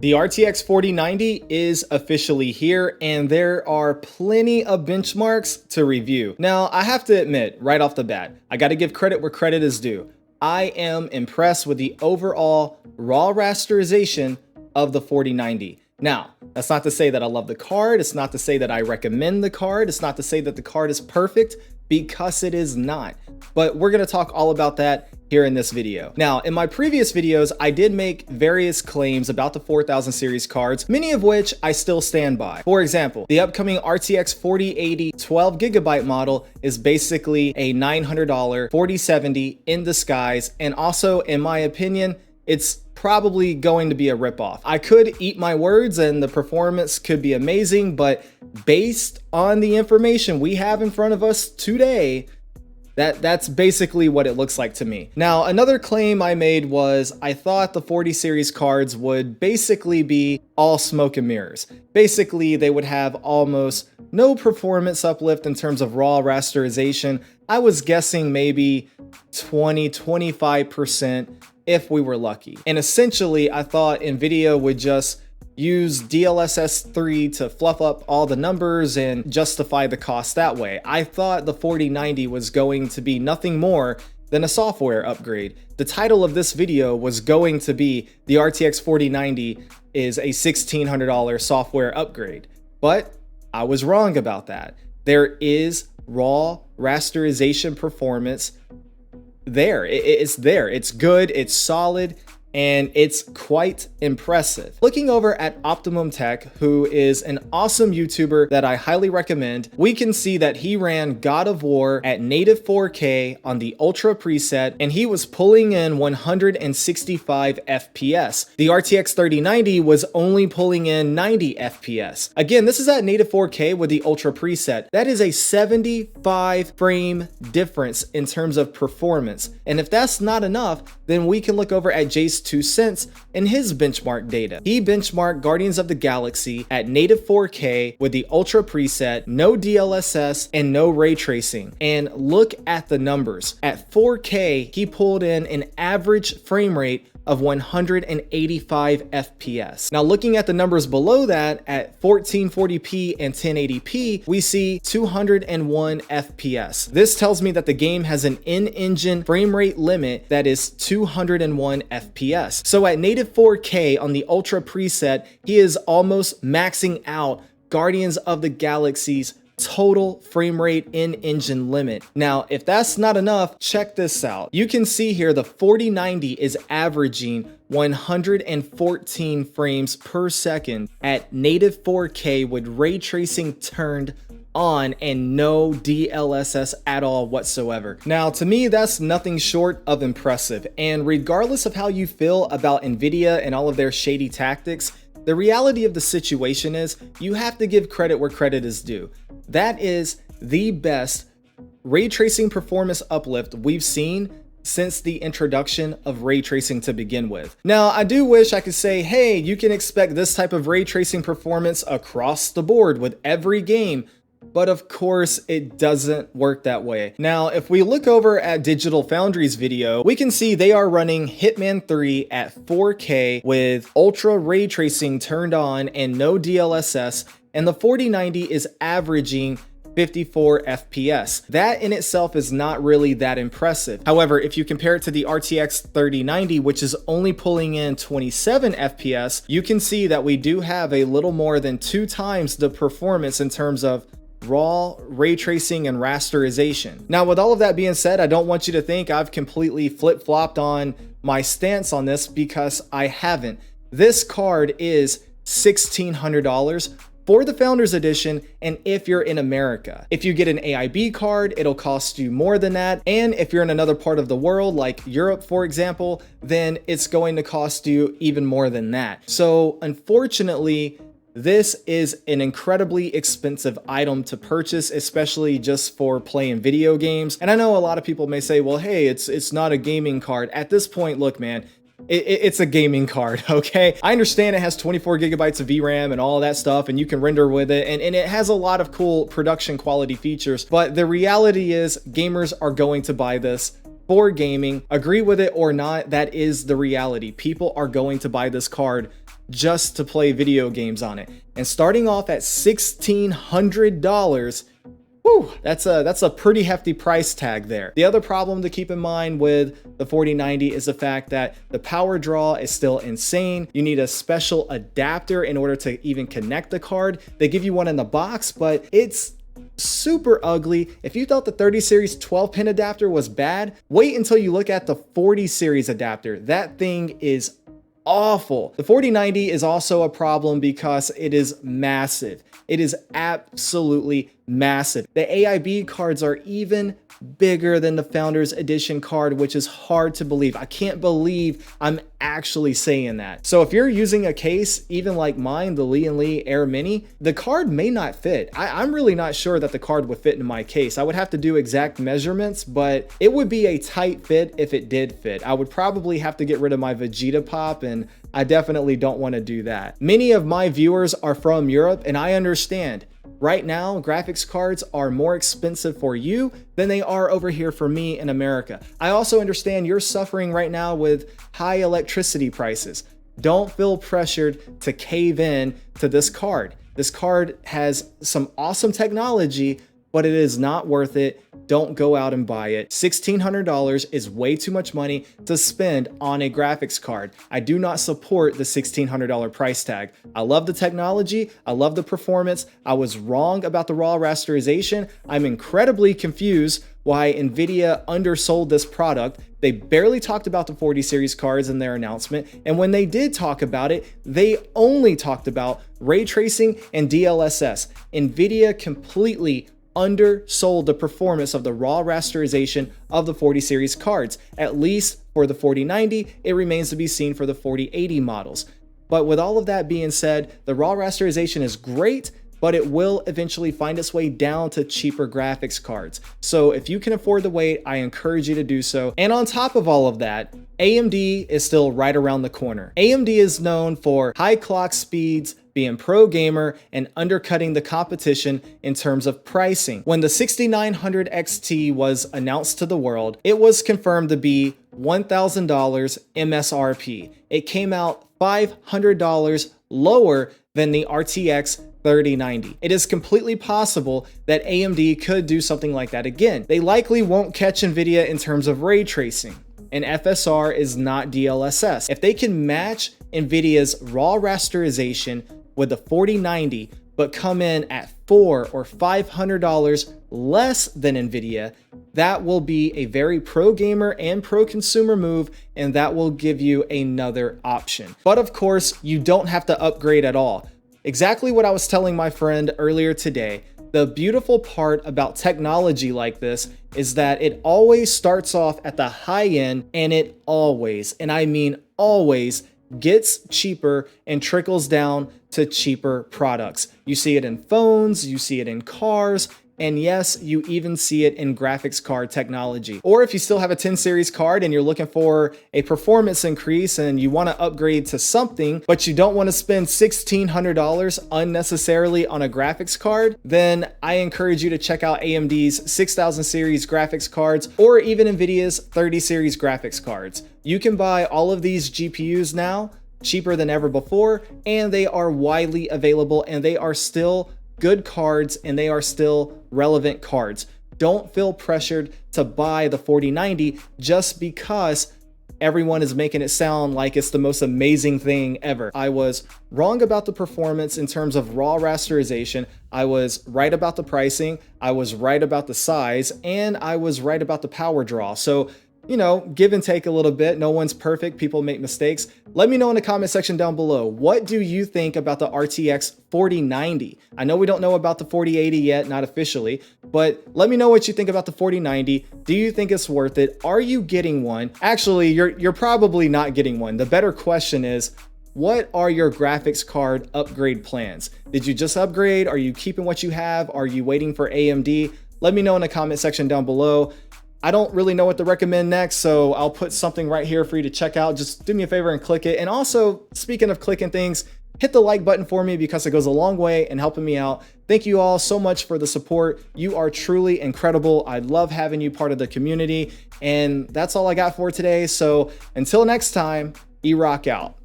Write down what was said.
The RTX 4090 is officially here, and there are plenty of benchmarks to review. Now, I have to admit, right off the bat, I gotta give credit where credit is due. I am impressed with the overall raw rasterization of the 4090. Now, that's not to say that I love the card, it's not to say that I recommend the card, it's not to say that the card is perfect, because it is not. But we're gonna talk all about that here in this video. Now, in my previous videos, I did make various claims about the 4000 series cards, many of which I still stand by. For example, the upcoming RTX 4080 12GB model is basically a $900 4070 in disguise, and also, in my opinion, it's probably going to be a ripoff. I could eat my words and the performance could be amazing, but based on the information we have in front of us today, that's basically what it looks like to me. Now, another claim I made was I thought the 40 series cards would basically be all smoke and mirrors. Basically, they would have almost no performance uplift in terms of raw rasterization. I was guessing maybe 20-25% if we were lucky. And essentially, I thought Nvidia would just use DLSS 3 to fluff up all the numbers and justify the cost that way. I thought the 4090 was going to be nothing more than a software upgrade. The title of this video was going to be the RTX 4090 is a $1,600 software upgrade. But I was wrong about that. There is raw rasterization performance there. It's there. It's good. It's solid. And it's quite impressive. Looking over at Optimum Tech, who is an awesome YouTuber that I highly recommend, we can see that he ran God of War at native 4K on the Ultra preset, and he was pulling in 165 FPS. The RTX 3090 was only pulling in 90 FPS. Again, this is at native 4K with the Ultra preset. That is a 75 frame difference in terms of performance. And if that's not enough, then we can look over at JayzTwoCents and his benchmark data. He benchmarked Guardians of the Galaxy at native 4K with the Ultra preset, no DLSS, and no ray tracing. And look at the numbers. At 4K, he pulled in an average frame rate of 185 FPS. Now, looking at the numbers below that at 1440p and 1080p, we see 201 FPS. This tells me that the game has an in-engine frame rate limit that is 201 FPS. So at native 4K on the Ultra preset, he is almost maxing out Guardians of the Galaxy's total frame rate in-engine limit. Now, if that's not enough, check this out. You can see here the 4090 is averaging 114 frames per second at native 4K with ray tracing turned on and no DLSS at all whatsoever. Now, to me, that's nothing short of impressive. And regardless of how you feel about Nvidia and all of their shady tactics, the reality of the situation is you have to give credit where credit is due. That is the best ray tracing performance uplift we've seen since the introduction of ray tracing to begin with. Now, I do wish I could say, hey, you can expect this type of ray tracing performance across the board with every game, but of course it doesn't work that way. Now, if we look over at Digital Foundry's video, we can see they are running Hitman 3 at 4K with ultra ray tracing turned on and no DLSS, and the 4090 is averaging 54 FPS. That in itself is not really that impressive. However, if you compare it to the RTX 3090, which is only pulling in 27 FPS, you can see that we do have a little more than 2 times the performance in terms of raw ray tracing and rasterization. Now, with all of that being said, I don't want you to think I've completely flip-flopped on my stance on this, because I haven't. This card is $1,600 for the Founders Edition, and if you're in America. If you get an AIB card, it'll cost you more than that, and if you're in another part of the world, like Europe, for example, then it's going to cost you even more than that. So, unfortunately, this is an incredibly expensive item to purchase, especially just for playing video games. And I know a lot of people may say, well, hey, it's not a gaming card. At this point, look, man, it's a gaming card, okay? I understand it has 24 gigabytes of VRAM and all that stuff, and you can render with it, and it has a lot of cool production quality features, but the reality is gamers are going to buy this for gaming. Agree with it or not, that is the reality. People are going to buy this card just to play video games on it. And starting off at $1,600, whew, that's a pretty hefty price tag there. The other problem to keep in mind with the 4090 is the fact that the power draw is still insane. You need a special adapter in order to even connect the card. They give you one in the box, but it's super ugly. If you thought the 30 series 12-pin adapter was bad, wait until you look at the 40 series adapter. That thing is awful. The 4090 is also a problem because it is massive. It is absolutely massive. The AIB cards are even bigger than the Founders Edition card, which is hard to believe. I can't believe I'm actually saying that. So if you're using a case, even like mine, the Lee & Lee Air Mini, the card may not fit. I'm really not sure that the card would fit in my case. I would have to do exact measurements, but it would be a tight fit if it did fit. I would probably have to get rid of my Vegeta Pop, and I definitely don't want to do that. Many of my viewers are from Europe, and I understand. Right now, graphics cards are more expensive for you than they are over here for me in America. I also understand you're suffering right now with high electricity prices. Don't feel pressured to cave in to this card. This card has some awesome technology, but it is not worth it. Don't go out and buy it. $1,600 is way too much money to spend on a graphics card. I do not support the $1,600 price tag. I love the technology. I love the performance. I was wrong about the raw rasterization. I'm incredibly confused why Nvidia undersold this product. They barely talked about the 40 series cards in their announcement. And when they did talk about it, they only talked about ray tracing and DLSS. Nvidia completely undersold the performance of the raw rasterization of the 40 series cards. At least for the 4090, it remains to be seen for the 4080 models. But with all of that being said, the raw rasterization is great, but it will eventually find its way down to cheaper graphics cards. So if you can afford the wait, I encourage you to do so. And on top of all of that, AMD is still right around the corner. AMD is known for high clock speeds, being pro gamer, and undercutting the competition in terms of pricing. When the 6900 XT was announced to the world, it was confirmed to be $1,000 MSRP. It came out $500 lower than the RTX 3090. It is completely possible that AMD could do something like that again. They likely won't catch Nvidia in terms of ray tracing, and FSR is not DLSS. If they can match Nvidia's raw rasterization with the 4090, but come in at $400 or $500 less than Nvidia, that will be a very pro gamer and pro consumer move, and that will give you another option. But of course, you don't have to upgrade at all. Exactly what I was telling my friend earlier today. The beautiful part about technology like this is that it always starts off at the high end, and it always, and I mean always, gets cheaper and trickles down to cheaper products. You see it in phones, you see it in cars, and yes, you even see it in graphics card technology. Or if you still have a 10 series card and you're looking for a performance increase and you want to upgrade to something, but you don't want to spend $1,600 unnecessarily on a graphics card, then I encourage you to check out AMD's 6000 series graphics cards or even Nvidia's 30 series graphics cards. You can buy all of these GPUs now cheaper than ever before, and they are widely available, and they are still good cards, and they are still relevant cards. Don't feel pressured to buy the 4090 just because everyone is making it sound like it's the most amazing thing ever. I was wrong about the performance in terms of raw rasterization. I was right about the pricing. I was right about the size, and I was right about the power draw. So, you know, give and take a little bit. No one's perfect. People make mistakes. Let me know in the comment section down below. What do you think about the RTX 4090? I know we don't know about the 4080 yet, not officially, but let me know what you think about the 4090. Do you think it's worth it? Are you getting one? Actually, you're probably not getting one. The better question is, what are your graphics card upgrade plans? Did you just upgrade? Are you keeping what you have? Are you waiting for AMD? Let me know in the comment section down below. I don't really know what to recommend next, so I'll put something right here for you to check out. Just do me a favor and click it. And also, speaking of clicking things, hit the like button for me because it goes a long way in helping me out. Thank you all so much for the support. You are truly incredible. I love having you part of the community. And that's all I got for today. So until next time, E-Rock out.